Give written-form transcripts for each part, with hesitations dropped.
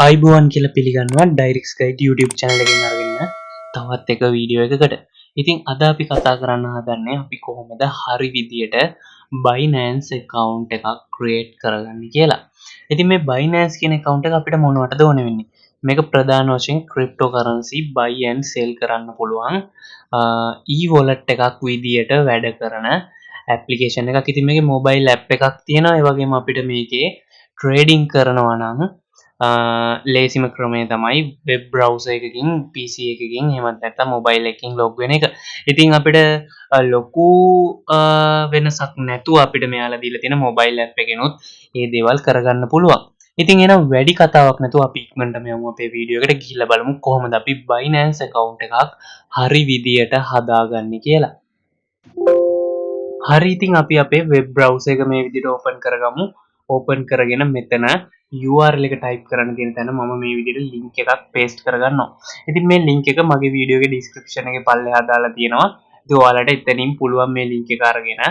අයිබෝවන් කියලා පිළිගන්නවා Dyricx Guide YouTube channel එකෙන් අරගෙන තවත් එක වීඩියෝ එකකට. ඉතින් අද අපි කතා කරන්න හදන්නේ අපි කොහොමද හරි විදියට Binance account එකක් create කරගන්නේ කියලා. ඉතින් මේ Binance කියන account එක අපිට මොනවටද ඕන වෙන්නේ? මේක ප්‍රධාන වශයෙන් cryptocurrency buy and sell කරන්න පුළුවන් e-wallet එකක් විදියට වැඩ කරන application එකක්. ඉතින් මේකේ mobile app එකක් තියෙනවා. ඒ වගේම අපිට මේකේ trading කරනවා නම් ලේසිම ක්‍රමය තමයි වෙබ් බ්‍රවුසර් එකකින් PC එකකින් එහෙමත් නැත්නම් මොබයිල් එකකින් ලොග් වෙන එක. ඉතින් අපිට ලොකු වෙනසක් නැතුව අපිට මෙයාලා දීලා තියෙන මොබයිල් ඇප් එකෙනුත් මේ දේවල් කරගන්න පුළුවන්. ඉතින් එහෙනම් වැඩි කතාවක් නැතුව අපි ඉක්මනටම යමු අපේ වීඩියෝ එකට ගිහිල්ලා බලමු කොහොමද අපි Binance account එකක් හරි විදියට හදාගන්නේ කියලා. හරි ඉතින් අපි අපේ වෙබ් බ්‍රවුසර් එක මේ විදිහට ඕපන් කරගමු. ඕපන් කරගෙන මෙතන URL එක ටයිප් කරන්න තියෙන තැන මම මේ විදිහට link එකක් paste කරගන්නවා. ඉතින් මේ link එක මගේ වීඩියෝ එකේ description එකේ පල්ලෙහා දාලා තියෙනවා. ඉතින් ඔයාලට එතනින් පුළුවන් මේ link එක අරගෙන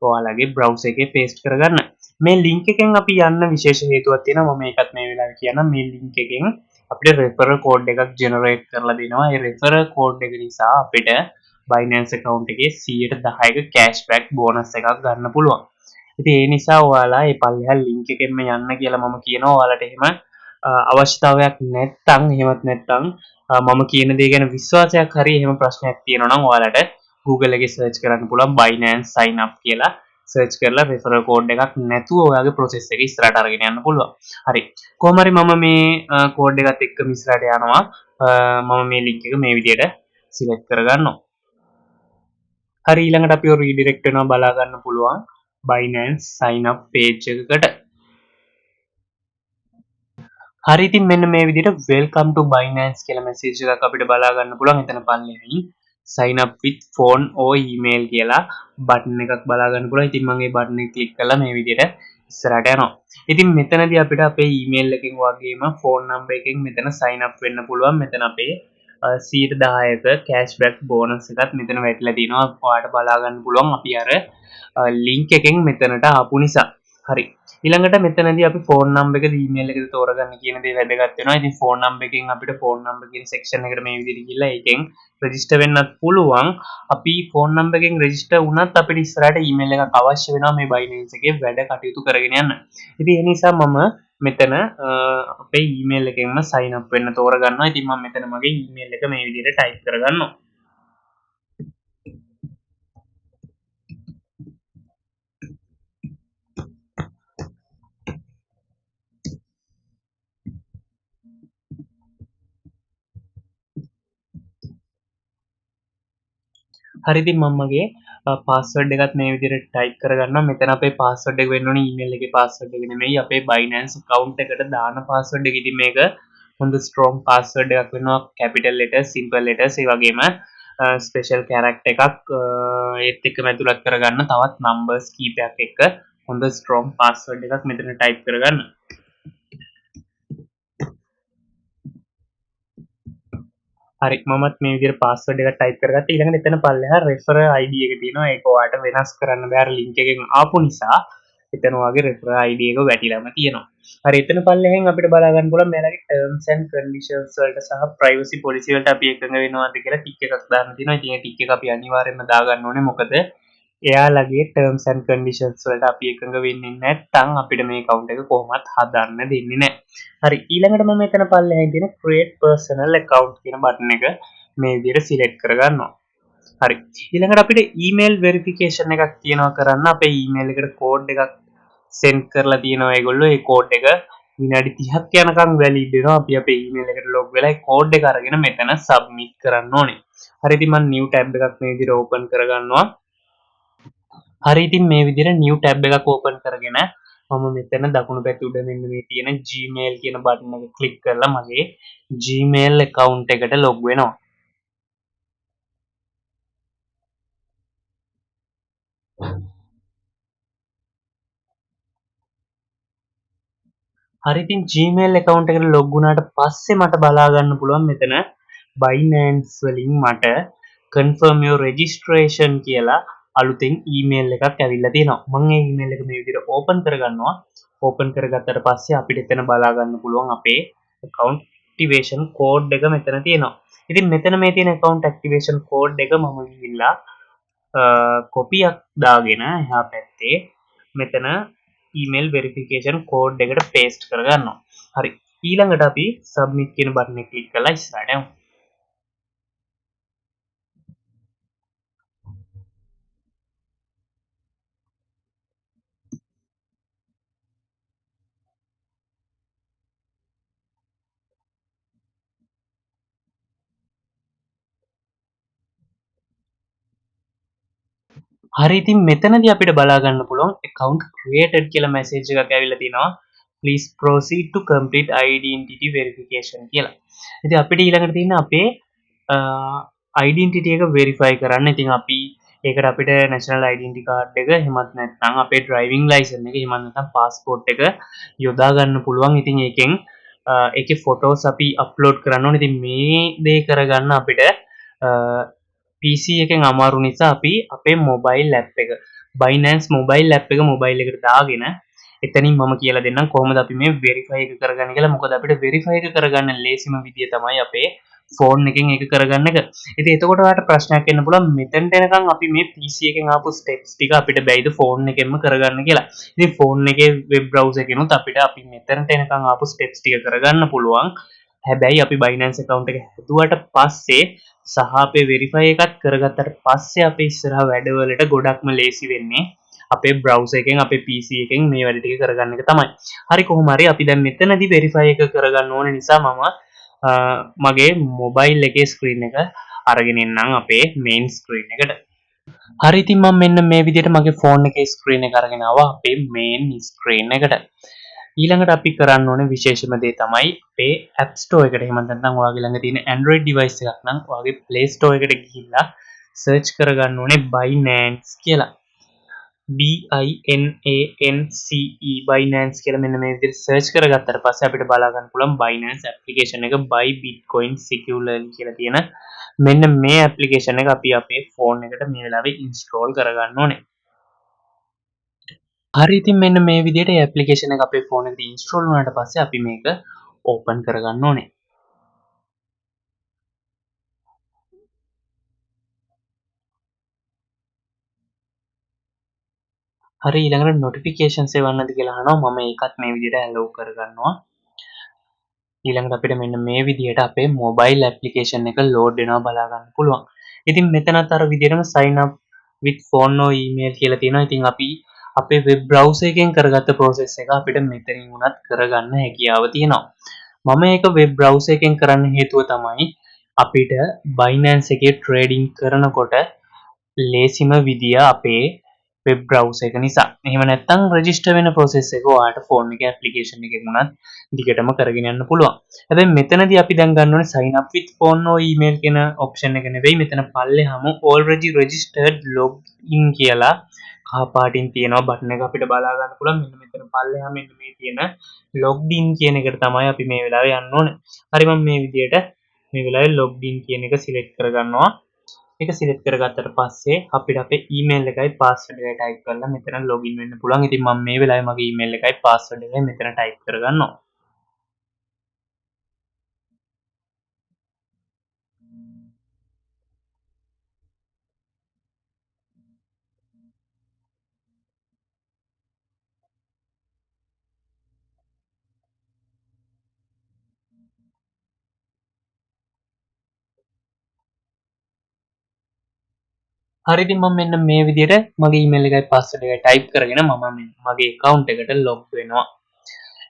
ඔයාලගේ browser එකේ paste කරගන්න. මේ link එකෙන් අපි යන්න විශේෂ හේතුවක් තියෙනවා. මම ඒකත් මේ වෙලාවේ කියන්නම්. මේ link එකෙන් අපිට referral code එකක් generate කරලා දෙනවා. ඒ referral code එක නිසා අපිට Binance account එකේ 110ක cashback bonus එකක් ගන්න පුළුවන්. ඉතින් ඒ නිසා ඔයාලා මේ පල්ලෙහා link එකෙන්ම යන්න කියලා මම කියනවා. ඔයාලට එහෙම අවශ්‍යතාවයක් නැත්නම් එහෙමත් නැත්නම් මම කියන දේ ගැන විශ්වාසයක් හරි එහෙම ප්‍රශ්නයක් තියෙනවා නම් ඔයාලට Google එකේ search කරන්න පුළුවන් Binance sign up කියලා search කරලා referral code එකක් නැතුව ඔයාගේ process එක ඉස්සරහට අරගෙන යන්න පුළුවන්. හරි. කොහොම හරි මම මේ code එකත් එක්කම ඉස්සරහට යනවා. මම මේ link එක මේ විදිහට select කරගන්නවා. හරි ඊළඟට අපි redirect වෙනවා බලා ගන්න පුළුවන් Binance sign up page එකකට. හරි ඉතින් මෙන්න මේ විදිහට welcome to Binance කියලා message එකක් අපිට බලා ගන්න පුළුවන්. එතන පල්ලෙහින් sign up with phone or email කියලා බටන් එකක් බලා ගන්න පුළුවන්. ඉතින් මම මේ බටන් එක ක්ලික් කරලා මේ විදිහට ඉස්සරහට යනවා. ඉතින් මෙතනදී අපිට අපේ email එකකින් වගේම phone number එකකින් මෙතන sign up වෙන්න පුළුවන්. මෙතන අපේ 110ක cashback bonus එකත් මෙතන වැටිලා තිනවා. ඔයාලට බලා ගන්න පුළුවන් අපි අර link එකෙන් මෙතනට ආපු නිසා. හරි. ඊළඟට මෙතනදී අපි phone number එකද email එකද තෝරගන්න කියන දේ වැදගත් වෙනවා. ඉතින් phone number එකෙන් අපිට phone number කියන section එකට මේ විදිහට ගිහලා ඒකෙන් register වෙන්නත් පුළුවන්. අපි phone number එකෙන් register වුණත් අපිට ඉස්සරහට email එකක් අවශ්‍ය වෙනවා මේ Binance එකේ වැඩ කටයුතු කරගෙන යන්න. ඉතින් ඒ නිසා මම මෙතන අපේ email එකෙන්ම sign up වෙන්න තෝරගන්නවා. ඉතින් මම මෙතන මගේ email එක මේ විදිහට type කරගන්නවා. හරි ඉතින් මම මගේ පාස්වර්ඩ් එකත් මේ විදිහට ටයිප් කරගන්නවා. මෙතන අපේ පාස්වර්ඩ් එක වෙන්න ඕනේ ඊමේල් එකේ පාස්වර්ඩ් එක නෙමෙයි අපේ Binance account එකට දාන පාස්වර්ඩ් එක. ඉතින් මේක හොඳ strong password එකක් වෙනවා. capital letters, simple letters ඒ වගේම special character එකක් ඒත් එක්කම ඇතුළත් කරගන්න තවත් numbers කීපයක් එක්ක හොඳ strong password එකක් මෙතන ටයිප් කරගන්න. හරි මමත් මේ විදිහට password එක type කරගත්තා. ඊළඟට එතන පල්ලෙහා referral ID එක තියෙනවා. ඒක ඔයාලට වෙනස් කරන්න බෑ. අර link එකෙන් ආපු නිසා එතන ඔයාගේ referral ID එක වැටිලාම තියෙනවා. හරි එතන පල්ලෙහෙන් අපිට බලා ගන්න පුළුවන් මෙයාලගේ terms and conditions වලට සහ privacy policy වලට අපි එකඟ වෙනවද කියලා ටික් එකක් දාන්න තියෙනවා. ඉතින් ඒ ටික් එක අපි අනිවාර්යයෙන්ම දා ගන්න ඕනේ. මොකද එයාලගේ terms and conditions වලට අපි එකඟ වෙන්නේ නැත්නම් අපිට මේ account එක කොහොමවත් හදන්න දෙන්නේ නැහැ. හරි ඊළඟට මම මෙතන පල්ලෙහාන් තියෙන create personal account කියන බටන් එක මේ විදිහට select කරගන්නවා. හරි ඊළඟට අපිට email verification එකක් තියෙනවා කරන්න. අපේ email එකට code එකක් send කරලා තියෙනවා ඒගොල්ලෝ. ඒ code එක විනාඩි 30ක් යනකම් valid වෙනවා. අපි අපේ email එකට log වෙලා ඒ code එක අරගෙන මෙතන submit කරන්න ඕනේ. හරි ඉතින් මම new tab එකක් මේ විදිහට open කරගන්නවා. හරි ඉතින් මේ විදිහට new tab එකක් open කරගෙන මම මෙතන දකුණු පැත්තේ උඩ මෙන්න මේ තියෙන Gmail කියන බටන් එක ක්ලික් කරලා මගේ Gmail account එකට log වෙනවා. හරි ඉතින් Gmail account එකට log වුණාට පස්සේ මට බලා ගන්න පුළුවන් මෙතන Binance වලින් මට confirm your registration කියලා අලුතෙන් email එකක් ඇවිල්ලා තියෙනවා. මම මේ email එක මේ විදිහට open කරගන්නවා. open කරගත්තට පස්සේ අපිට එතන බලා ගන්න පුළුවන් අපේ account activation code එක මෙතන තියෙනවා. ඉතින් මෙතන මේ තියෙන account activation code එක මම ගිහිල්ලා කොපියක් දාගෙන එහා පැත්තේ මෙතන email verification code එකට paste කරගන්නවා. හරි. ඊළඟට අපි submit කියන බටන් එක ක්ලික් කරලා ඉස්සරහට යමු. හරි ඉතින් මෙතනදී අපිට බලා ගන්න පුළුවන් account created කියලා message එකක් ඇවිල්ලා තිනවා. Please proceed to complete identity verification කියලා. ඉතින් අපිට ඊළඟට තියෙන අපේ identity එක verify කරන්න. ඉතින් අපි ඒකට අපිට national identity card එක එහෙමත් නැත්නම් අපේ driving license එක එහෙමත් නැත්නම් passport එක යොදා ගන්න පුළුවන්. ඉතින් ඒකෙන් ඒකේ photos අපි upload කරන්න ඕනේ. ඉතින් මේ දේ කරගන්න අපිට PC එකෙන් අමාරු නිසා අපි අපේ mobile app එක Binance mobile app එක mobile එකට දාගෙන එතනින් මම කියලා දෙන්නම් කොහොමද අපි මේ verify එක කරගන්නේ කියලා. මොකද අපිට verify එක කරගන්න ලේසිම විදිය තමයි අපේ ෆෝන් එකෙන් ඒක කරගන්න එක. ඉතින් එතකොට ඔයාලට ප්‍රශ්නයක් එන්න පුළුවන් මෙතෙන්ට එනකන් අපි මේ PC එකෙන් ආපු steps ටික අපිට බැයිද ෆෝන් එකෙන්ම කරගන්න කියලා. ඉතින් ෆෝන් එකේ web browser එකෙනුත් අපිට අපි මෙතෙන්ට එනකන් ආපු steps ටික කරගන්න පුළුවන්. හැබැයි අපි Binance account එක හැදුවට පස්සේ සහ අපේ verify එකත් කරගත්තට පස්සේ අපේ ඉස්සරහ වැඩවලට ගොඩක්ම ලේසි වෙන්නේ අපේ browser එකෙන් අපේ PC එකෙන් මේ වැඩ ටික කරගන්න එක තමයි. හරි කොහොම හරි අපි දැන් මෙතනදී verify එක කරගන්න ඕන නිසා මම මගේ mobile එකේ screen එක අරගෙන එන්නම් අපේ main screen එකට. හරි ඉතින් මම මෙන්න මේ විදිහට මගේ phone එකේ screen එක අරගෙන ආවා අපේ main screen එකට. ඊළඟට අපි කරන්න ඕනේ විශේෂම දේ තමයි අපේ App Store එකට. එහෙම නැත්නම් ඔයාගේ ළඟ තියෙන Android device එකක් නම් ඔයාගේ Play Store එකට ගිහිල්ලා search කරගන්න ඕනේ Binance කියලා. BINANCE Binance කියලා මෙන්න මේ විදිහට search කරගත්තට පස්සේ අපිට බලා ගන්න පුළුවන් Binance application එක buy Bitcoin securely කියලා තියෙන මෙන්න මේ application එක අපි අපේ phone එකට මේ වෙලාවේ install කරගන්න ඕනේ. හරි ඉතින් මෙන්න මේ විදිහට මේ application එක අපේ phone එකට install වුණාට පස්සේ අපි මේක open කරගන්න ඕනේ. හරි ඊළඟට notifications එවන්නද කියලා අහනවා. මම ඒකත් මේ විදිහට allow කරගන්නවා. ඊළඟට අපිට මෙන්න මේ විදිහට අපේ mobile application එක load වෙනවා බලා ගන්න පුළුවන්. ඉතින් මෙතනත් අර විදිහටම sign up with phone or email කියලා තියෙනවා. ඉතින් අපි අපේ web browser එකෙන් කරගත්ත process එක අපිට මෙතනින් උනත් කරගන්න හැකියාව තියෙනවා. මම ඒක web browser එකෙන් කරන්න හේතුව තමයි අපිට Binance එකේ trading කරනකොට ලේසිම විදිය අපේ web browser එක නිසා. එහෙම නැත්නම් register වෙන process එක ඔයාලට phone එකේ application එකකින් උනත් දිගටම කරගෙන යන්න පුළුවන්. හැබැයි මෙතනදී අපි දැන් ගන්න ඕනේ sign up with phone or email කියන option එක නෙවෙයි. මෙතන පල්ලෙහාම already registered login කියලා කහ පාටින් තියෙනවා බටන් එක අපිට බලා ගන්න පුළුවන්. මෙන්න මෙතන පල්ලෙහාම මෙන්න මේ තියෙන logged in කියන එකට තමයි අපි මේ වෙලාවේ යන්න ඕනේ. හරි මම මේ විදිහට මේ වෙලාවේ logged in කියන එක select කරගන්නවා. ඒක select කරගත්තට පස්සේ අපිට අපේ email එකයි password එකයි type කරලා මෙතන login වෙන්න පුළුවන්. ඉතින් මම මේ වෙලාවේ මගේ email එකයි password එකයි මෙතන type කරගන්නවා. හරි ඉතින් මම මෙන්න මේ විදිහට මගේ email එකයි password එකයි type කරගෙන මම මගේ account එකට log වෙනවා.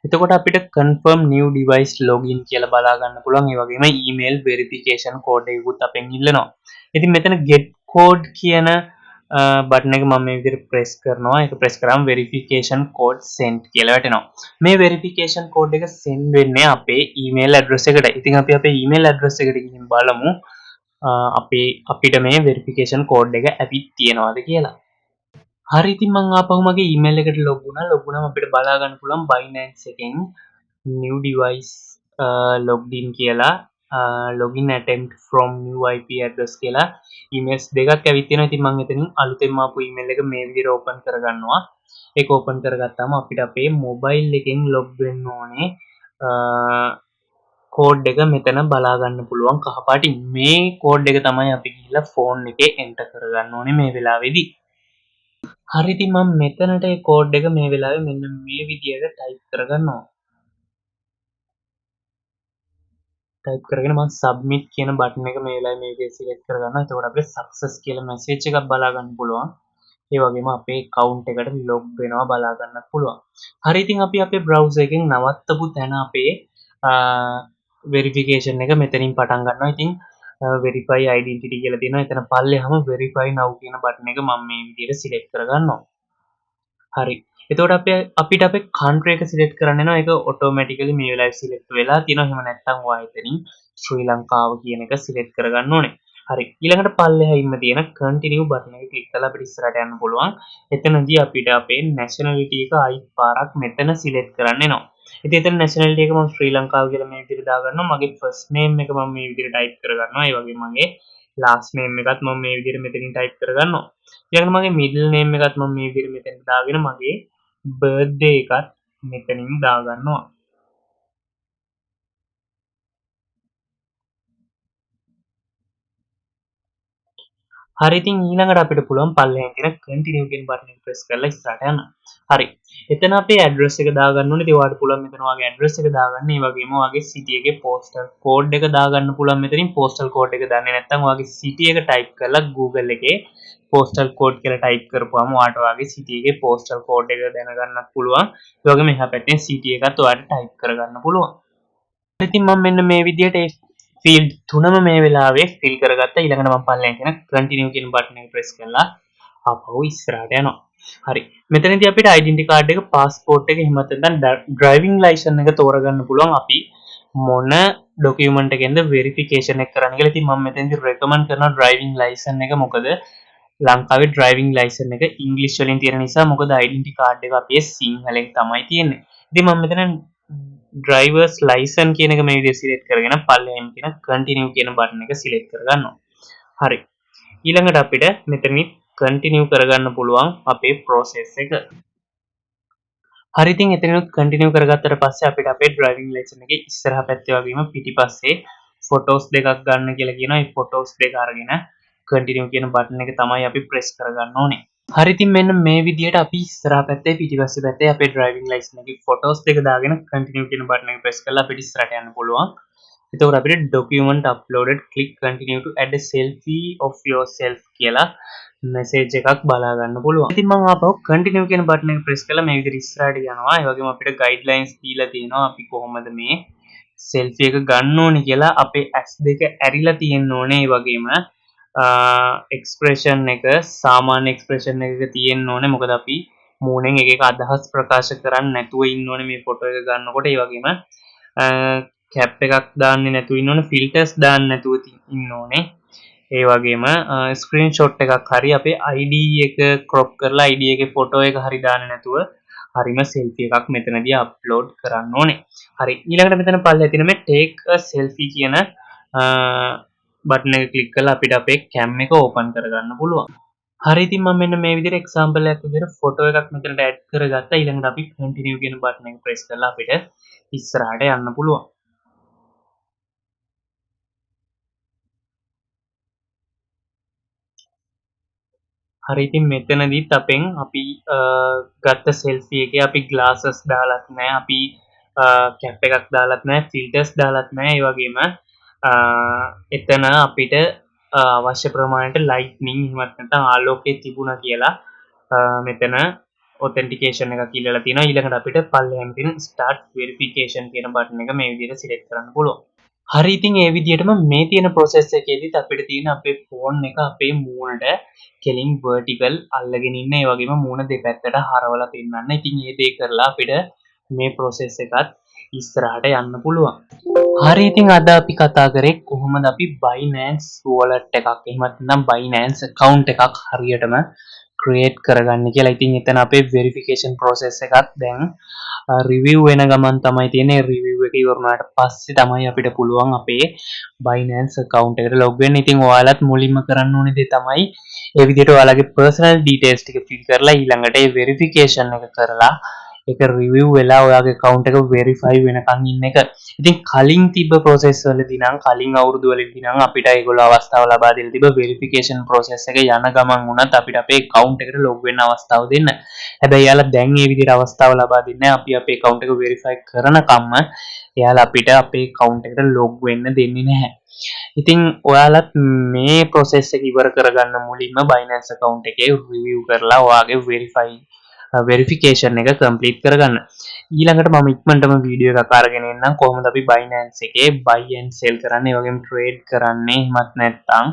එතකොට අපිට confirm new device login කියලා බලා ගන්න පුළුවන්. ඒ වගේම email verification code එකකුත් අපෙන් ඉල්ලනවා. ඉතින් මෙතන get code කියන බටන් එක මම මේ විදිහට press කරනවා. ඒක press කරාම verification code sent කියලා වැටෙනවා. මේ verification code එක send වෙන්නේ අපේ email address එකට. ඉතින් අපි අපේ email address එකට ගිහින් බලමු අපිට මේ verification code එක ඇවිත් තියෙනවද කියලා. හරි ඉතින් මම ආපහු මගේ email එකට log වුණා. log වුණාම අපිට බලා ගන්න පුළුවන් Binance එකෙන් new device logged in කියලා login attempt from new IP address කියලා emails දෙකක් ඇවිත් තියෙනවා. ඉතින් මම එතනින් අලුතෙන්ම ආපු email එක මේ විදිහට open කරගන්නවා. ඒක open කරගත්තාම අපිට අපේ mobile එකෙන් log වෙන්න ඕනේ. කෝඩ් එක මෙතන බලා ගන්න පුළුවන් කහපාටින්. මේ කෝඩ් එක තමයි අපි ගිහලා ෆෝන් එකේ එන්ටර් කරගන්න ඕනේ මේ වෙලාවේදී. හරි ඉතින් මම මෙතනට ඒ කෝඩ් එක මේ වෙලාවේ මෙන්න මේ විදියට ටයිප් කරගන්නවා. ටයිප් කරගෙන මම සබ්මිට් කියන බටන් එක මේ වෙලාවේ මේ විදිහට සිලෙක්ට් කරගන්නවා. එතකොට අපිට සක්සස් කියලා මැසේජ් එකක් බලා ගන්න පුළුවන්. ඒ වගේම අපේ account එකට log වෙනවා බලා ගන්නත් පුළුවන්. හරි ඉතින් අපි අපේ browser එකෙන් නවත්තපු තැන අපේ verification එක මෙතනින් පටන් ගන්නවා. ඉතින් verify identity කියලා තියෙනවා. එතන පල්ලෙහාම verify now කියන බටන් එක මම මේ විදිහට සිලෙක්ට් කරගන්නවා. හරි. එතකොට අපිට අපේ country එක select කරන්න වෙනවා. ඒක automatically මේ වෙලාවේ select වෙලා තියෙනවා. එහෙම නැත්නම් ඔයා එතනින් ශ්‍රී ලංකාව කියන එක select කරගන්න ඕනේ. හරි. ඊළඟට පල්ලෙහායින්ම තියෙන continue button එක click කරලා අපිට ඉස්සරහට යන්න පුළුවන්. එතනදී අපිට අපේ nationality එක ආයිත් පාරක් මෙතන select කරන්න වෙනවා. ඉතින් එතන nationality එක මම ශ්‍රී ලංකාව කියලා මේ විදිහට දාගන්නවා. මගේ first name එක මම මේ විදිහට type කරගන්නවා. ඒ වගේම මගේ last name එකත් මම මේ විදිහට මෙතනින් type කරගන්නවා. ඊළඟට මගේ middle name එකත් මම මේ විදිහට මෙතන දාගෙන මගේ birthday එකත් මෙතනින් දාගන්නවා. හරි ඉතින් ඊළඟට අපිට පුළුවන් පල්ලෙහාන් තියෙන continue කියන බටන් එක press කරලා ඉස්සරහට යන්න. හරි. එතන අපේ address එක දාගන්න ඕනේ. ඉතින් ඔයාලට පුළුවන් මෙතන ඔයාගේ address එක දාගන්න. ඒ වගේම ඔයාගේ city එකේ postal code එක දාගන්න පුළුවන් මෙතනින් postal code එක දන්නේ නැත්නම් ඔයාගේ city එක type කරලා Google එකේ postal code කියලා type කරපුවාම ඔයාලට ඔයාගේ city එකේ postal code එක දැනගන්නත් පුළුවන්. ඒ වගේම එහා පැත්තේ city එකත් ඔයාලට type කරගන්න පුළුවන්. ඉතින් මම මෙන්න මේ විදිහට ඒ ෆීල්ඩ් තුනම මේ වෙලාවේ ෆිල් කරගත්තා. ඊළඟට මම පල්ලෙන් කියන කන්ටිනියු කියන බටන් එක ප්‍රෙස් කරලා ආපහු ඉස්සරහට යනවා. හරි. මෙතනදී අපිට ඩෙන්ටිටි කාඩ් එක, પાස්පෝර්ට් එක, එහෙම නැත්නම් ඩ්‍රයිවිං ලයිසන් එක තෝරගන්න පුළුවන් අපි මොන ડોකියුමන්ට් එකෙන්ද වෙරිෆිකේෂන් එක කරන්න කියලා. ඉතින් මම මෙතනදී රෙකමන්ඩ් කරනවා ඩ්‍රයිවිං ලයිසන් එක. මොකද ලංකාවේ ඩ්‍රයිවිං ලයිසන් එක ඉංග්‍රීසි වලින් තියෙන නිසා, මොකද ඩෙන්ටිටි කාඩ් එක අපේ සිංහලෙන් තමයි තියෙන්නේ. ඉතින් මම මෙතන ඩ්‍රයිවර්ස් ලයිසන් කියන එක මේ විදිහට සිලෙක්ට් කරගෙන පල්ලෙහාම තියෙන කන්ටිනියු කියන බටන් එක සිලෙක්ට් කරගන්නවා. හරි. ඊළඟට අපිට මෙතනින් කන්ටිනියු කරගන්න පුළුවන් අපේ process එක. හරි ඉතින් එතනිනුත් කන්ටිනියු කරගත්තට පස්සේ අපිට අපේ ඩ්‍රයිවිං ලයිසන් එකේ ඉස්සරහා පැත්තේ වගේම පිටිපස්සේ ෆොටෝස් දෙකක් ගන්න කියලා කියනවා. මේ ෆොටෝස් දෙක අරගෙන කන්ටිනියු කියන බටන් එක තමයි අපි ප්‍රෙස් කරගන්න ඕනේ. හරි ඉතින් මෙන්න මේ විදිහට අපි ඉස්සරහා පැත්තේ පිටිපස්සේ පැත්තේ අපේ ඩ්‍රයිවිං ලයිසන් එකේ ෆොටෝස් දෙක දාගෙන කන්ටිනියු කියන බටන් එක ප්‍රෙස් කරලා අපිට ඉස්සරහට යන්න පුළුවන්. එතකොට අපිට document uploaded click continue to add a selfie of yourself කියලා මැසේජ් එකක් බලා ගන්න පුළුවන්. ඉතින් මම ආපහු continue කියන බටන් එක ප්‍රෙස් කරලා මේ විදිහට ඉස්සරහට යනවා. ඒ වගේම අපිට guidelines දීලා තියෙනවා අපි කොහොමද මේ selfie එක ගන්න ඕනේ කියලා. අපේ S2 ඇරිලා තියෙන්න ඕනේ. ඒ වගේම එක්ස්ප්‍රෙෂන් එක සාමාන්‍ය එක්ස්ප්‍රෙෂන් එකක තියෙන්න ඕනේ. මොකද අපි මූණෙන් එක එක අදහස් ප්‍රකාශ කරන්නේ නැතුව ඉන්න ඕනේ මේ ෆොටෝ එක ගන්නකොට. ඒ වගේම කැප් එකක් දාන්නේ නැතුව ඉන්න ඕනේ, ෆිල්ටර්ස් දාන්න නැතුව ඉන්න ඕනේ. ඒ වගේම ස්ක්‍රීන්ෂොට් එකක් හරි අපේ ID එක ක්‍රොප් කරලා ID එකේ ෆොටෝ එක හරි දාන්න නැතුව හරිම selfie එකක් මෙතනදී අප්ලෝඩ් කරන්න ඕනේ. හරි. ඊළඟට මෙතන පල්ලේ තියෙන මේ take a selfie කියන බටන් එක ක්ලික් කරලා අපිට අපේ cam එක ඕපන් කරගන්න පුළුවන්. හරි ඉතින් මම මෙන්න මේ විදිහට එක්සැම්පල් එකක් විදිහට ෆොටෝ එකක් මෙතනට ඇඩ් කරගත්තා. ඊළඟට අපි continue කියන බටන් එක ප්‍රෙස් කරලා අපිට ඉස්සරහට යන්න පුළුවන්. හරි ඉතින් මෙතනදිත් අපෙන් අපි ගත්ත selfie එකේ අපි glasses දාලත් නැහැ, අපි cap එකක් දාලත් නැහැ, filters දාලත් නැහැ. ඒ වගේම එතන අපිට අවශ්‍ය ප්‍රමාණයට lightning එහෙමත් නැත්නම් ආලෝකය තිබුණා කියලා මෙතන authentication එකක් ඉල්ලලා තියෙනවා. ඊළඟට අපිට පල්ලෙහාම තියෙන start verification කියන බටන් එක මේ විදිහට select කරන්න පුළුවන්. හරි ඉතින් ඒ විදිහටම මේ තියෙන process එකේදීත් අපිට තියෙන අපේ phone එක අපේ මූණට කෙලින් vertical අල්ලගෙන ඉන්න, ඒ වගේම මූණ දෙපැත්තට හරවලා පෙන්නන්න. ඉතින් මේ දේ කරලා අපිට මේ process එකත් ඉස්සරහට යන්න පුළුවන්. හරි ඉතින් අද අපි කතා කරේ කොහොමද අපි Binance wallet එකක් එහෙමත් නැත්නම් Binance account එකක් හරියටම create කරගන්න කියලා. ඉතින් එතන අපේ verification process එකත් දැන් review වෙන ගමන් තමයි තියෙන්නේ. review එක ඉවරනාට පස්සේ තමයි අපිට පුළුවන් අපේ Binance account එකට log වෙන්න. ඉතින් ඔයාලත් මුලින්ම කරන්න ඕනේ දේ තමයි ඒ විදිහට ඔයාලගේ personal details ටික fill කරලා ඊළඟට ඒ verification එක කරලා ඒක රිවිව් වෙලා ඔයාගේ account එක verify වෙනකන් ඉන්න එක. ඉතින් කලින් තිබ්බ process වලදී නම් කලින් අවුරුදු වලදී නම් අපිට ඒගොල්ලෝ අවස්ථාව ලබා දීලා තිබ්බ verification process එක යන ගමන් වුණත් අපිට අපේ account එකට log වෙන්න අවස්ථාව දෙන්න. හැබැයි යාලා දැන් මේ විදිහට අවස්ථාව ලබා දෙන්නේ අපි අපේ account එක verify කරනකම්ම එයාලා අපිට අපේ account එකට log වෙන්න දෙන්නේ නැහැ. ඉතින් ඔයාලත් මේ process එක ඉවර කරගන්න මුලින්ම Binance account එකේ review කරලා ඔයාගේ verification එක complete කරගන්න. ඊළඟට මම ඉක්මනටම වීඩියෝ එකක් අරගෙන එන්නම් කොහොමද අපි Binance එකේ buy and sell කරන්නේ, ඒ වගේම trade කරන්නේ. එහෙමත් නැත්නම්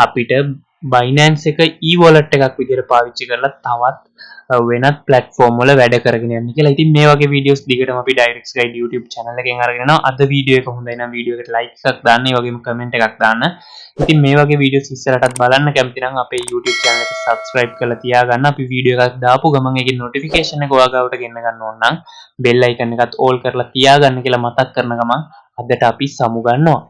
අපිට Binance එක e-wallet එකක් විදිහට පාවිච්චි කරලා තවත් වෙනත් platform වල වැඩ කරගෙන යන්න කියලා. ඉතින් මේ වගේ videos දිගටම අපි Dyricx Guide YouTube channel එකෙන් අරගෙන යනවා. අද වීඩියෝ එක හොඳයි නම් වීඩියෝ එකට like එකක් දාන්න, ඒ වගේම comment එකක් දාන්න. ඉතින් මේ වගේ videos ඉස්සරහටත් බලන්න කැමති නම් අපේ YouTube channel එක subscribe කරලා තියාගන්න. අපි වීඩියෝ එකක් දාපු ගමන් ඒකේ notification එක ඔයා ගාවට ගෙන්න ගන්න ඕන නම් bell icon එකත් all කරලා තියාගන්න කියලා මතක් කරන ගමන් අදට අපි සමු ගන්නවා.